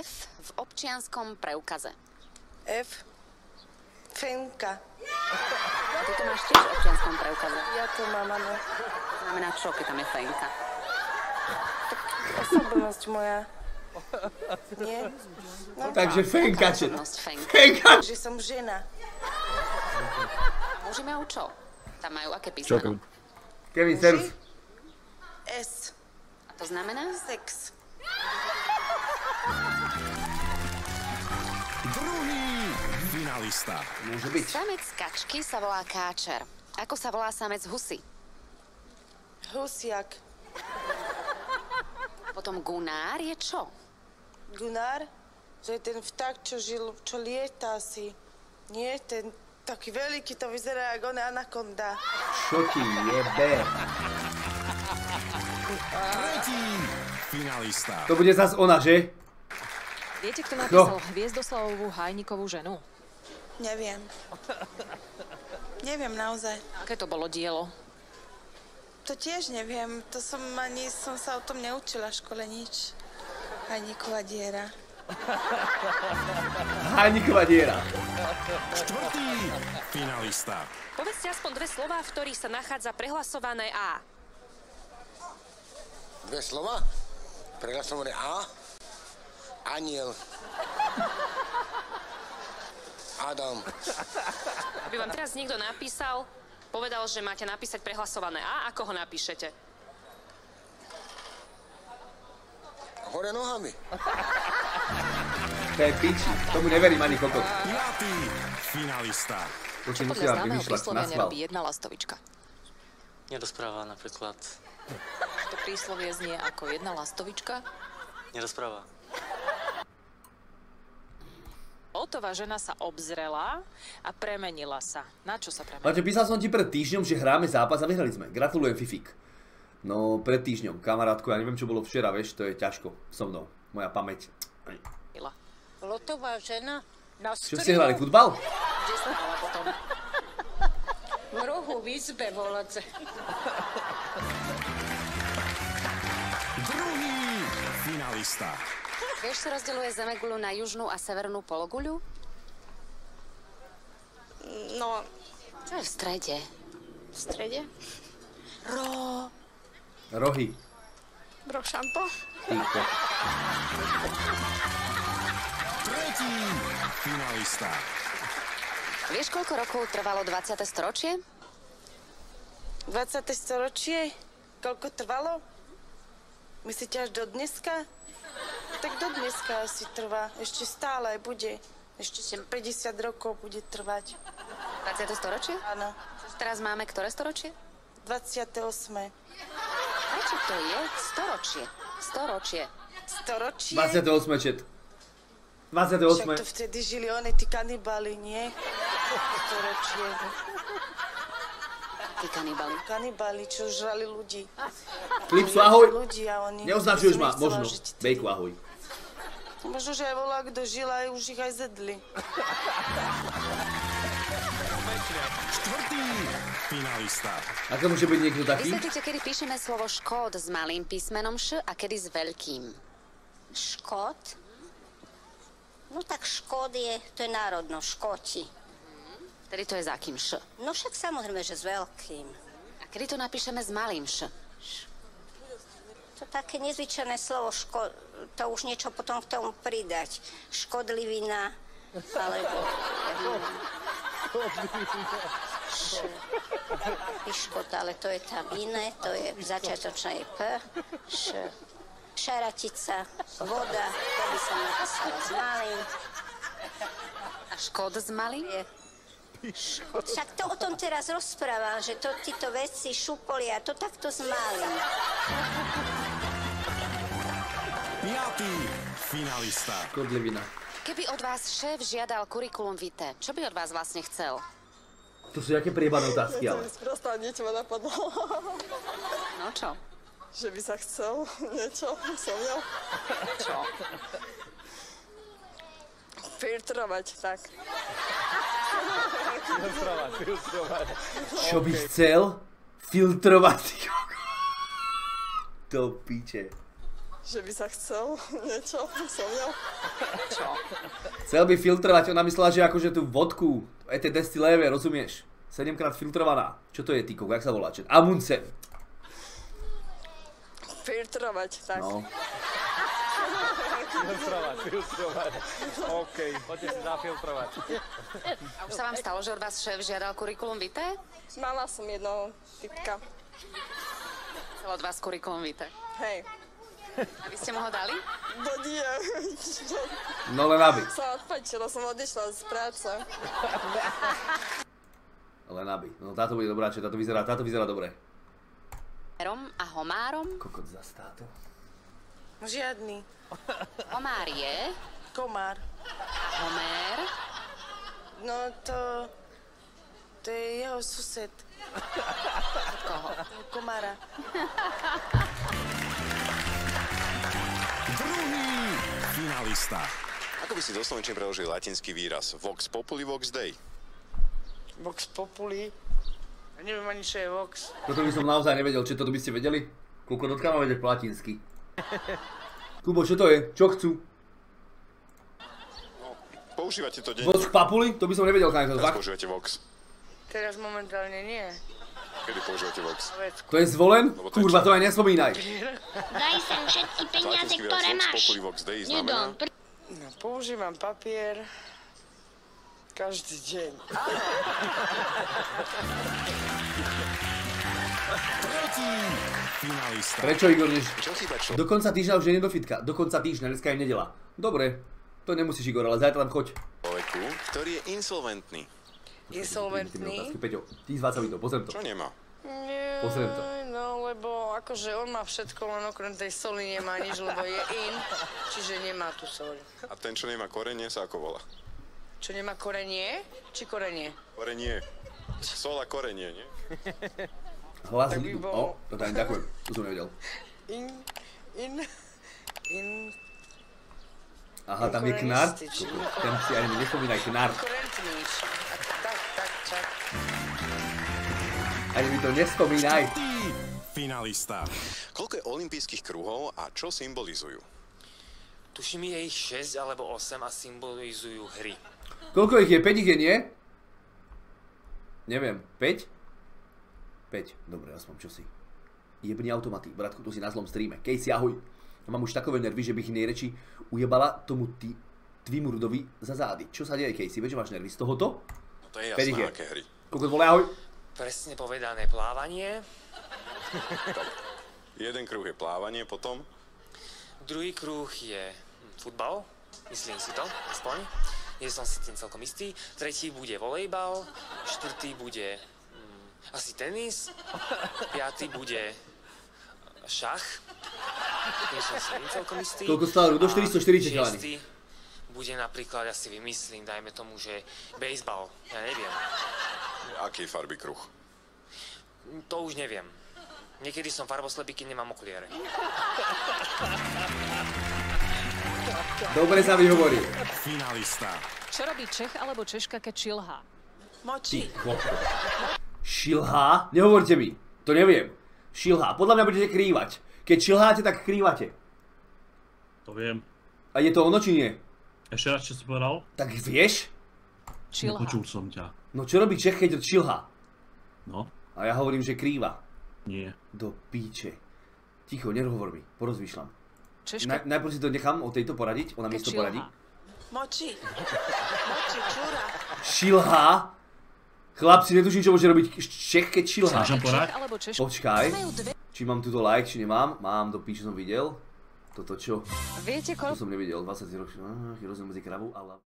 F v občianskom preukaze? F. Fenka. Ty to máš tiež v občianskom preukaze. Ja to mám, áno. To znamená čo, keď tam je fenka? Tak osobnosť moja. Nie? No, Takže fenka, čo? Osobnosť fenka. Fenka! že som žena. Muži majú čo? Tam majú aké písmeno? Kevin, servus. S. A to znamená? Sex. Druhý finalista. Môže byť. Samec kačky sa volá káčer. Ako sa volá samec husy? Husiak. Potom gunár je čo? Gunár? To je ten vták, čo lieta asi. Nie, ten taký veľký, to vyzerá ako anakonda. Čo ti jebe? Tretí finalista. To bude zas ona, že? Viete, kto napísal Hviezdoslavovú Hajníkovú ženu? Neviem. Neviem naozaj. Aké to bolo dielo? To tiež neviem. To som sa o tom neučila v škole nič. Hajníková diera. Hajníková diera. Štvrtý finalista. Povedzte aspoň dve slová, v ktorých sa nachádza prehlasované A. Dve slova? Prehlasované A? Aniel. Adam. Aby vám teraz niekto napísal, povedal, že máte napísať prehlasované A, ako ho napíšete? Hore nohami. To je piči. Tomu neverím ani kokot. Piatý finalista. Počkej, Podľa musím vám známeho vymýšľať na príslovia schvál. nerobí jedna lastovička. Nerozpráva napríklad. To príslovie znie ako jedna lastovička. Nerozpráva. Lotová žena sa obzrela a premenila sa. Na čo sa premenila? Máte, písal som ti pred týždňom, že hráme zápas a vyhrali sme. Gratulujem, Fifik. No, pred týždňom, kamarátko, ja neviem, čo bolo včera, vieš, to je ťažko so mnou. Moja pamäť. Lotová žena na Čo ste hrali, futbal? Kde sa hrala potom? v rohu v izbe volace. Druhý finalista. Vieš, sa rozdeľuje Zemeguľu na južnú a severnú pologuľu? No, Čo je v strede? v strede? Rohy. Brošanto? Týko. Tretí finalista. Vieš, koľko rokov trvalo 20. storočie? 20. storočie? Koľko trvalo? Myslíte až do dneska? Tak do dneska asi trvá. Ešte stále bude. Ešte 50 rokov bude trvať. 20. storočie? Áno. Teraz máme ktoré storočie? 28. Prečo to je storočie? Storočie. Storočie? 28. čet. Však 28. to vtedy žili oni, tí kanibali, nie? Storočie. Tí kanibali. Kanibali, čo žrali ľudí. Lipsu, ahoj. Ľudí a oni... Neoznačuješ ma, som nechcela možno. žiť vtedy. Bejku, ahoj. Možno, že aj volá, kto žil a už ich aj zedli. Štvrtý finalista. Ako môže byť niekto taký? Vysvetlite, kedy píšeme slovo škód s malým písmenom š a kedy s veľkým. Škód? No tak Škód je, to je národno, Škóti. Tedy to je za kým š. No však samozrejme, že s veľkým. A kedy to napíšeme s malým š? To také nezvyčajné slovo, to už niečo potom k tomu pridať. Škodlivina, alebo... Piškot, ale to je tam iné, to je začiatočné je P, Š. Šaratica, voda, to by som napísala s malým. A škód s malým? Však to o tom teraz rozprávam, že to títo veci šupolia, to takto s malým. Piatý finalista. Škodlivina. Keby od vás šéf žiadal kurikulum vitae, čo by od vás vlastne chcel? To sú nejaké priebané otázky, ale... Sprostá niečo ma napadlo. No čo? Že by sa chcel niečo so mňou. Čo? Filtrovať, tak. Čo by chcel? Filtrovať. Do piče. Že by sa chcel niečo so mnou. Čo? Chcel by filtrovať, ona myslela, že akože tú vodku, tie destiléve, rozumieš? 7-krát filtrovaná. Čo to je, ty koko, jak sa volá? Amundsen. Filtrovať, tak. No. Filtrovať. OK, poďte si zafiltrovať. A už sa vám stalo, že od vás šéf žiadal kurikulum vitae? Mala som jedného typka. Chcel od vás kurikulum vitae. Hej. A vy ste mu ho dali? No nie. No len aby. Sa odpačila, som odišla z práce. Len aby. No táto bude dobrá, táto vyzerá dobre. Homérom a Homárom? Kokot za táto. Žiadny. Homár je? Komár. A Homér? No to je jeho sused. Od koho? Komára. Druhý finalista. Ako by si do slovenčiny preložil latinský výraz Vox populi, vox dei? Vox populi. Ja neviem ani, čo je vox. Toto by som naozaj nevedel, či toto by ste vedeli? Koľko dotkáma vedieť po latinsky. Kubo, čo to je? Čo chcú? No, používate to denne. Vox papuli? To by som nevedel, kam je to Teraz fakt. používate Vox. Teraz momentálne nie. Kedy používate Vox? To je zvolen? Lebo to je Kurva, čo? to aj nespomínaj. Daj sem všetky peniaze, Latinský ktoré výraz Vox máš. populi, vox dei znamená... No, používam papier každý deň. Tretí finalista. Prečo, Igor, než... Čo chýba čo? Do konca týždňa už nie do fitka. Do konca týždňa, dneska je nedela. Dobre, to nemusíš, Igor, ale zajtra tam choď. Človeku, ktorý je insolventný. Insolventný? Peťo, ty zváca mi to, pozriem to. Čo nemá? Pozriem to. No, lebo akože on má všetko, len okrem tej soli nemá nič, lebo je in, čiže nemá tú soľ. A ten, čo nemá korenie, sa ako volá? Čo nemá korenie? Či korenie? Korenie. Sol a korenie, nie? Hlas... Tak by bol- O, to tam ďakujem, to som nevedel. In... Aha, tam je knár. Inkorenističný. Ten si ani nespomínaj, knár. Korentníč. Tak, čak. Ani mi to nespomínaj. Štvrtý finalista. Koľko je olympijských kruhov a čo symbolizujú? Tuším, je ich 6 alebo 8 a symbolizujú hry. Koľko ich je? 5 ich je, nie? Neviem, 5? 5, dobre, aspoň čosi. Jebni automaty, bratku, tu si na zlom streame. Casey, ahoj. Ja mám už takové nervy, že bych inej reči ujebala tomu tvýmu Rudovi za zády. Čo sa deje, Casey? Vieš, že máš nervy z tohoto? No to je 5 ich jasné, je. aké hry. Koľko vole, ahoj. Presne povedané plávanie. Jeden kruh je plávanie, potom... Druhý kruh je futbal. Myslím si to, aspoň. Nie som si tým celkom istý. Tretí bude volejbal. Štvrtý bude asi tenis. Piatý bude šach. Nie som si tým celkom istý. Koľko stále Rudo? 440 chalani. Šiestý bude napríklad, ja si vymyslím, dajme tomu, že bejsbal. Ja neviem. Aký farby kruh? To už neviem. Niekedy som farboslepý, keď nemám okuliare. Dobre sa mi hovorí. Finalista. Čo robí Čech alebo Češka, keď šilhá? Moči. Šilhá? Nehovorte mi. To neviem. Šilhá. Podľa mňa budete krývať. Keď šilháte, tak krývate. To viem. A je to ono, či nie? Ešte raz, čo si povedal? Tak vieš? Šilhá. Nepočul som ťa. No čo robí Čech, keď šilhá? No, A ja hovorím, že krýva. nie. Do píče. Ticho, nehovor mi. Porozmýšľam. Češka, Najprv si to nechám o tejto poradiť. Ona mi keď to poradí. šilhá. Moči, čúra. Šilhá? Chlapci, netuším, čo môže robiť Čech, keď šilhá. Môžem porať? Čech alebo Češka. Počkaj. Či mám túto like, či nemám. Mám, do píče som videl. Toto čo? Viete, To koľko som nevidel. 20 rokov. Rozdiel medzi kravou a